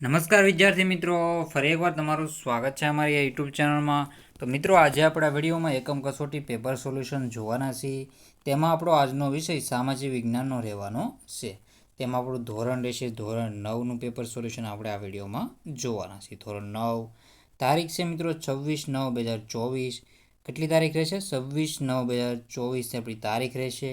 નમસ્કાર વિદ્યાર્થી મિત્રો, ફરી એકવાર તમારું સ્વાગત છે અમારી આ યુટ્યુબ ચેનલમાં. તો મિત્રો, આજે આપણે આ વિડીયોમાં એકમ કસોટી પેપર સોલ્યુશન જોવાના છીએ. તેમાં આપણો આજનો વિષય સામાજિક વિજ્ઞાનનો રહેવાનો છે. તેમાં આપણું ધોરણ રહેશે ધોરણ 9નું પેપર સોલ્યુશન આપણે આ વિડીયોમાં જોવાના છીએ. ધોરણ 9, તારીખ છે મિત્રો 26/9/2024. કેટલી તારીખ રહેશે? 26/9/2024 આપણી તારીખ રહેશે.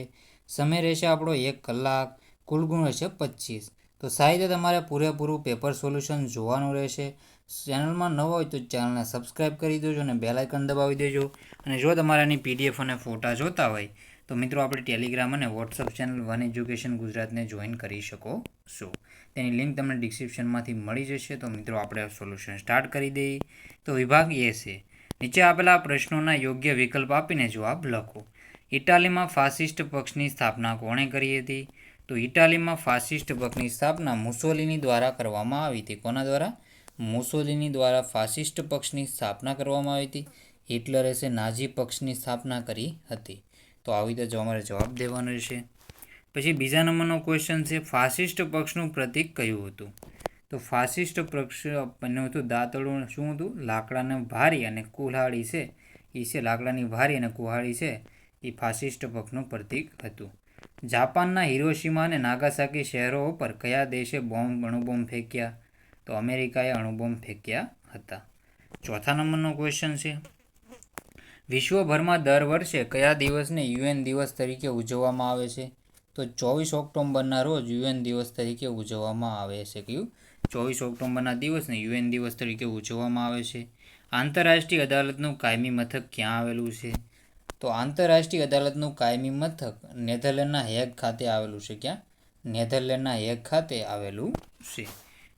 સમય રહેશે આપણો 1 કલાક. કુલ ગુણ રહેશે 25. તો સાહિત્ય તમારે પૂરેપૂરું પેપર સોલ્યુશન જોવાનું રહેશે. ચેનલમાં નવો હોય તો ચેનલને સબસ્ક્રાઈબ કરી દેજો અને બેલ આઇકન દબાવી દેજો. અને જો તમારે આની પીડીએફ અને ફોટા જોતા હોય તો મિત્રો આપણે ટેલિગ્રામ અને વોટ્સઅપ ચેનલ વન એજ્યુકેશન ગુજરાતને જોઈન કરી શકો છો. તેની લિંક તમને ડિસ્ક્રિપ્શનમાંથી મળી જશે. તો મિત્રો, આપણે સોલ્યુશન સ્ટાર્ટ કરી દઈએ. તો વિભાગ એ છે, નીચે આપેલા પ્રશ્નોના યોગ્ય વિકલ્પ આપીને જવાબ લખો. ઇટાલીમાં ફાસિસ્ટ પક્ષની સ્થાપના કોણે કરી હતી? તો ઇટાલીમાં ફાસિસ્ટ પક્ષની સ્થાપના મુસોલિની દ્વારા કરવામાં આવી હતી. કોના દ્વારા? મુસોલિની દ્વારા ફાસિસ્ટ પક્ષની સ્થાપના કરવામાં આવી હતી. હિટલરે છે નાઝી પક્ષની સ્થાપના કરી હતી. તો આવી રીતે અમારે જવાબ દેવાનો રહેશે. પછી બીજા નંબરનો ક્વેશ્ચન છે, ફાસિસ્ટ પક્ષનું પ્રતીક કયું હતું? તો ફાસિસ્ટ પક્ષ બન્યું હતું દાંતરડું. શું હતું? લાકડાને ભારી અને કુલ્હાડી છે એ છે લાકડાની ભારી અને કુહાડી છે એ ફાસિસ્ટ પક્ષનું પ્રતીક હતું. જાપાનના હિરોશિમા અને નાગાસાકી શહેરો ઉપર કયા દેશે અણુબોમ્બ ફેંક્યા? તો અમેરિકાએ અણુબોમ્બ ફેંક્યા હતા. ચોથા નંબરનો ક્વેશ્ચન છે, વિશ્વભરમાં દર વર્ષે કયા દિવસને યુએન દિવસ તરીકે ઉજવવામાં આવે છે? તો 24 ઓક્ટોબરના રોજ યુએન દિવસ તરીકે ઉજવવામાં આવે છે. કયું? 24 ઓક્ટોબરના દિવસને યુએન દિવસ તરીકે ઉજવવામાં આવે છે. આંતરરાષ્ટ્રીય અદાલતનું કાયમી મથક ક્યાં આવેલું છે? તો આંતરરાષ્ટ્રીય અદાલતનું કાયમી મથક નેધરલેન્ડના હેગ ખાતે આવેલું છે. ક્યાં? નેધરલેન્ડના હેગ ખાતે આવેલું છે.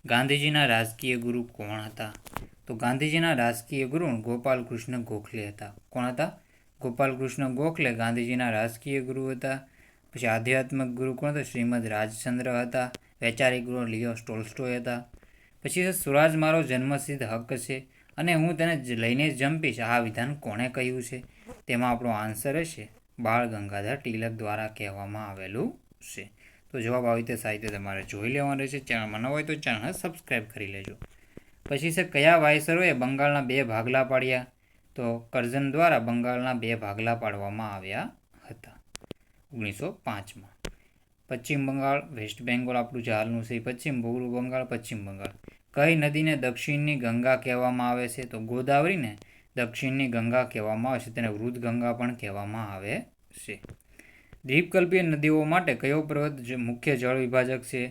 ગાંધીજીના રાજકીય ગુરુ કોણ હતા? તો ગાંધીજીના રાજકીય ગુરુ ગોપાલકૃષ્ણ ગોખલે હતા. કોણ હતા? ગોપાલકૃષ્ણ ગોખલે ગાંધીજીના રાજકીય ગુરુ હતા. પછી આધ્યાત્મિક ગુરુ કોણ હતા? શ્રીમદ રાજચંદ્ર હતા. વૈચારિક ગુરુ લિયો ટોલ્સ્ટોય હતા. પછી છે, સ્વરાજ મારો જન્મસિદ્ધ હક છે અને હું તેને લઈને જ જંપીશ, આ વિધાન કોણે કહ્યું છે? તેમાં આપણો આન્સર હશે બાળ ગંગાધર ટિલક દ્વારા કહેવામાં આવેલું છે. તો જવાબ આવી રીતે સાહિત્ય તમારે જોઈ લેવાનું રહેશે. ચેનલમાં ન હોય તો ચેનલ સબસ્ક્રાઈબ કરી લેજો. પછી છે, કયા વાયસરોએ બંગાળના 2 ભાગલા પાડ્યા? તો કરઝન દ્વારા બંગાળના 2 ભાગલા પાડવામાં આવ્યા હતા 1905માં. પશ્ચિમ બંગાળ, વેસ્ટ બેંગોલ આપણું જે હાલનું છે, પશ્ચિમ પૂર્વ બંગાળ, પશ્ચિમ બંગાળ. કઈ નદીને દક્ષિણની ગંગા કહેવામાં આવે છે? તો ગોદાવરીને દક્ષિણની ગંગા કહેવામાં આવે છે. તેને વૃદ્ધ ગંગા પણ કહેવામાં આવે છે. દ્વીપકલ્પીય નદીઓ માટે કયો પર્વત મુખ્ય જળ વિભાજક છે?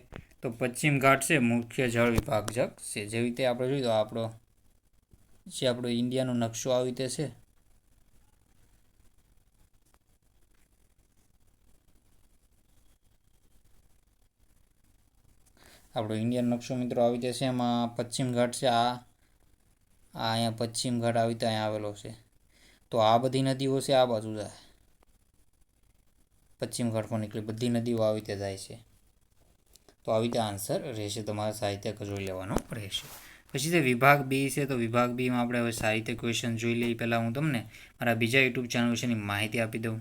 તો પશ્ચિમ ઘાટ છે મુખ્ય જળ વિભાજક છે. જેવી રીતે આપણે જોઈએ તો આપણો ઇન્ડિયાનો નકશો આવી રીતે છે. આપણો ઇન્ડિયન નકશો મિત્રો આવી રીતે છે. એમાં પશ્ચિમ ઘાટ છે. આ અહીંયા પશ્ચિમ ઘાટ આવી રીતે અહીંયા આવેલો છે. તો આ બધી નદીઓ છે આ બાજુ જાય, પશ્ચિમ ઘાટમાં નીકળી બધી નદીઓ આવી રીતે જાય છે. તો આવી રીતે આન્સર રહેશે. તમારે સાહિત્ય જોઈ લેવાનો રહેશે. પછી તે વિભાગ બી છે. તો વિભાગ બીમાં આપણે હવે સાહિત્ય ક્વેશ્ચન જોઈ લઈએ. પહેલાં હું તમને મારા બીજા યુટ્યુબ ચેનલ વિશેની માહિતી આપી દઉં.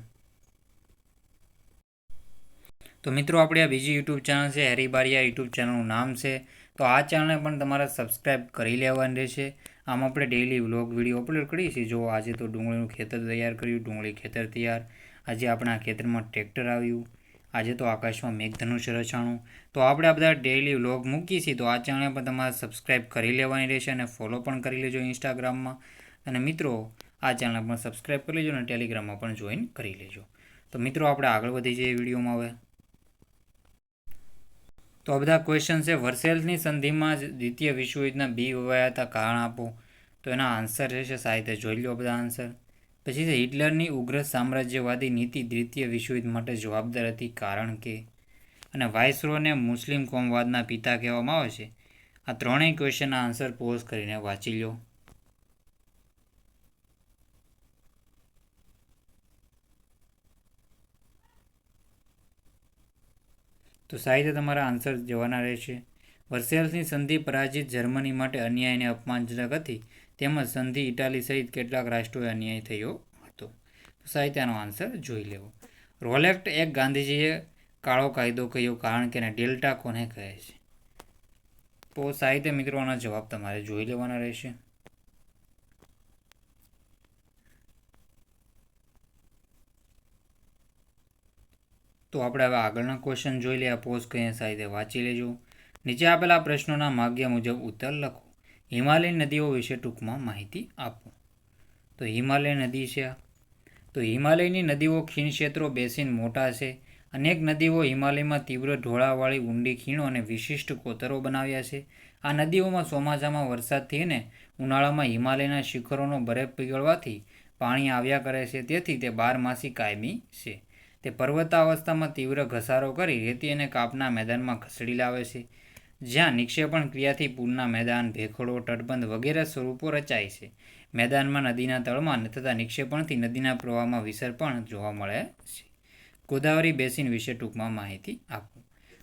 તો મિત્રો, આપણી આ બીજી યુટ્યુબ ચેનલ છે હેરી બારિયા યુટ્યુબ ચેનલનું નામ છે. તો આ ચેનલને પણ તમારે સબસ્ક્રાઈબ કરી લેવાની રહેશે. આમ આપણે ડેઈલી વ્લોગ વિડીયો અપલોડ કરીએ છીએ. જો આજે તો ડુંગળીનું ખેતર તૈયાર કર્યું, ડુંગળી ખેતર તૈયાર. આજે આપણે આ ખેતરમાં ટ્રેક્ટર આવ્યું. આજે તો આકાશમાં મેઘધનુષ્ય રચાણું. તો આપણે આ બધા ડેઈલી વ્લોગ મૂકીએ છીએ. તો આ ચેનલને પણ તમારે સબસ્ક્રાઈબ કરી લેવાની રહેશે અને ફોલો પણ કરી લેજો ઇન્સ્ટાગ્રામમાં. અને મિત્રો, આ ચેનલ પણ સબસ્ક્રાઈબ કરી લેજો અને ટેલિગ્રામમાં પણ જોઈન કરી લેજો. તો મિત્રો, આપણે આગળ વધી જઈએ વિડીયોમાં હવે. તો આ બધા ક્વેશ્ચન છે. વર્સેલ્સની સંધિમાં દ્વિતીય વિશ્વયુદ્ધના બી વવાયા હતા, કારણ આપો. તો એના આન્સર રહેશે સાહિત્ય જોઈ લો બધા આન્સર. પછી છે, હિટલરની ઉગ્ર સામ્રાજ્યવાદી નીતિ દ્વિતીય વિશ્વયુદ્ધ માટે જવાબદાર હતી, કારણ કે. અને વાઇસરોયને મુસ્લિમ કોમવાદના પિતા કહેવામાં આવે છે. આ ત્રણેય ક્વેશ્ચનના આન્સર પોઝ કરીને વાંચી લો. તો સાહિત્ય તમારા આન્સર જવાના રહેશે. વર્સેલ્સની સંધિ પરાજિત જર્મની માટે અન્યાય અને અપમાનજનક હતી, તેમજ સંધિ ઇટાલી સહિત કેટલાક રાષ્ટ્રોએ અન્યાય થયો હતો. તો સાહિત્યનો આન્સર જોઈ લેવો. રોલેક્ટ એક ગાંધીજીએ કાળો કાયદો કહ્યો, કારણ કે ડેલ્ટા કોને કહે છે? તો સાહિત્ય મિત્રો આના જવાબ તમારે જોઈ લેવાના રહેશે. તો આપણે હવે આગળના ક્વેશ્ચન જોઈ લઈએ. પોઝ કરીને સાહિત્ય વાંચી લેજો. નીચે આપેલા પ્રશ્નોના માગ્ય મુજબ ઉત્તર લખો. હિમાલયન નદીઓ વિશે ટૂંકમાં માહિતી આપો. તો હિમાલય નદી છે. તો હિમાલયની નદીઓ ખીણ ક્ષેત્રો બેસીન મોટા છે. અનેક નદીઓ હિમાલયમાં તીવ્ર ઢોળાવાળી ઊંડી ખીણો અને વિશિષ્ટ કોતરો બનાવ્યા છે. આ નદીઓમાં ચોમાસામાં વરસાદથી અને ઉનાળામાં હિમાલયના શિખરોનો બરફ પીગળવાથી પાણી આવ્યા કરે છે. તેથી તે બારમાસી કાયમી છે. તે પર્વતાવસ્થામાં તીવ્ર ઘસારો કરી રેતી અને કાપના મેદાનમાં ખસેડી લાવે છે, જ્યાં નિક્ષેપણ ક્રિયાથી પૂરના મેદાન, ભેખડો, તટબંધ વગેરે સ્વરૂપો રચાય છે. મેદાનમાં નદીના તળમાં થતા નિક્ષેપણથી નદીના પ્રવાહમાં વિસર્પણ જોવા મળે છે. ગોદાવરી બેસિન વિશે ટૂંકમાં માહિતી આપો.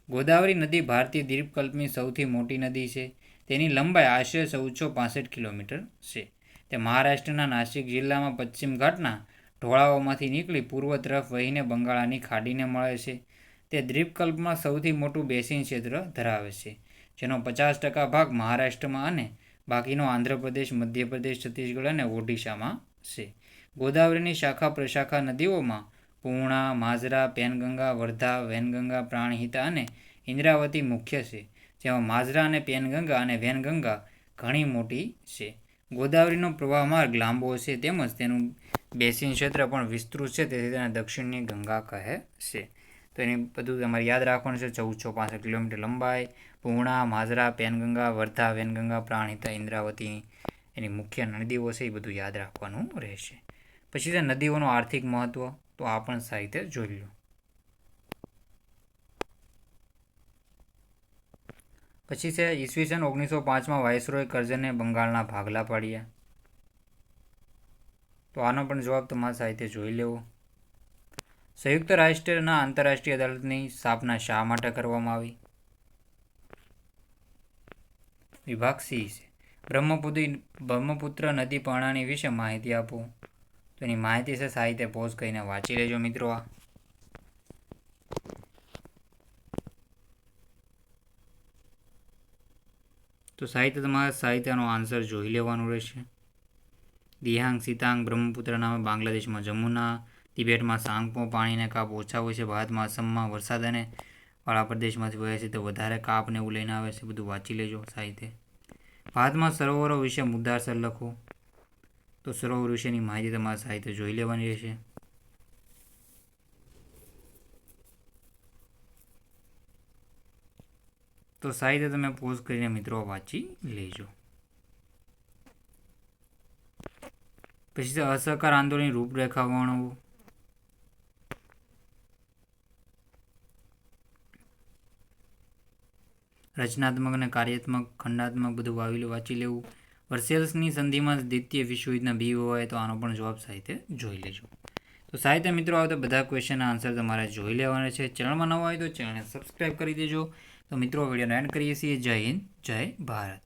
ગોદાવરી નદી ભારતીય દ્વીપકલ્પની સૌથી મોટી નદી છે. તેની લંબાઈ આશરે 1465 કિલોમીટર છે. તે મહારાષ્ટ્રના નાસિક જિલ્લામાં પશ્ચિમ ઘાટના ઢોળાવોમાંથી નીકળી પૂર્વ તરફ વહીને બંગાળાની ખાડીને મળે છે. તે દ્વીપકલ્પમાં સૌથી મોટું બેસિન ક્ષેત્ર ધરાવે છે, જેનો 50% ભાગ મહારાષ્ટ્રમાં અને બાકીનો આંધ્રપ્રદેશ, મધ્યપ્રદેશ, છત્તીસગઢ અને ઓડિશામાં છે. ગોદાવરીની શાખા પ્રશાખા નદીઓમાં પૂર્ણા, માઝરા, પેનગંગા, વર્ધા, વેનગંગા, પ્રાણહિતા અને ઇન્દ્રાવતી મુખ્ય છે, જેમાં માઝરા અને પેનગંગા અને વેનગંગા ઘણી મોટી છે. ગોદાવરીનો પ્રવાહ માર્ગ લાંબો છે, તેમજ તેનું બેસિન ક્ષેત્ર પણ વિસ્તૃત છે, તેથી તેને દક્ષિણની ગંગા કહે છે. તો એની બધું તમારે યાદ રાખવાનું છે. 1465 કિલોમીટર લંબાઈ, પૂર્ણા, માઝરા, પેનગંગા, વર્ધા, વેનગંગા, પ્રાણહિતા, ઇન્દ્રાવતી એની મુખ્ય નદીઓ છે, એ બધું યાદ રાખવાનું રહેશે. પછી છે નદીઓનું આર્થિક મહત્ત્વ. તો આ પણ સાહિત્ય જોઈ લો. પછી છે ઈસવીસન 1905માં વાઇસરોય કર્જને બંગાળના ભાગલા પાડ્યા. તો આનો પણ જવાબ તમારે સાહિત્ય જોઈ લેવો. સંયુક્ત રાષ્ટ્રના આંતરરાષ્ટ્રીય અદાલતની સ્થાપના શા માટે કરવામાં આવી? વિભાગ સી છે. બ્રહ્મપુત્ર નદી પ્રણાલી વિશે માહિતી આપો. તો એની માહિતી છે સાહિત્ય પોઝ કરીને વાંચી લેજો મિત્રો. આ તો સાહિત્યનો આન્સર જોઈ લેવાનું રહેશે. દિહાંગ સીતાંગ બ્રહ્મપુત્ર નામે બાંગ્લાદેશમાં જમુના, તિબેટમાં સાંગપો પાણીને કાપ ઓછા હોય છે, ભારતમાં અસમમાં વરસાદ અને વાળા પ્રદેશમાંથી વહે છે તો વધારે કાપને એવું લઈને આવે છે. બધું વાંચી લેજો સાહિત્ય. ભારતમાં સરોવરો વિશે મુદ્દાસર લખો. તો સરોવર વિશેની માહિતી તમારે સાહિત્ય જોઈ લેવાની રહેશે. તો સાહિત્ય તમે પોઝ કરીને મિત્રો વાંચી લેજો. પછી અસહકાર આંદોલનની રૂપરેખા વર્ણવો. રચનાત્મક અને કાર્યાત્મક, ખંડાત્મક બધું વાંચી લેવું. વર્સેલ્સની સંધિમાં દ્વિતીય વિશ્વયુદ્ધના બી હોય તો આનો પણ જવાબ સાહિત્ય જોઈ લેજો. તો સાહિત્ય મિત્રો આવે તો બધા ક્વેશ્ચનના આન્સર તમારે જોઈ લેવાના છે. ચેનલમાં નવા હોય તો ચેનલને સબસ્ક્રાઈબ કરી દેજો. તો મિત્રો વિડીયોને એન્ડ કરીએ છીએ. જય હિન્દ, જય ભારત.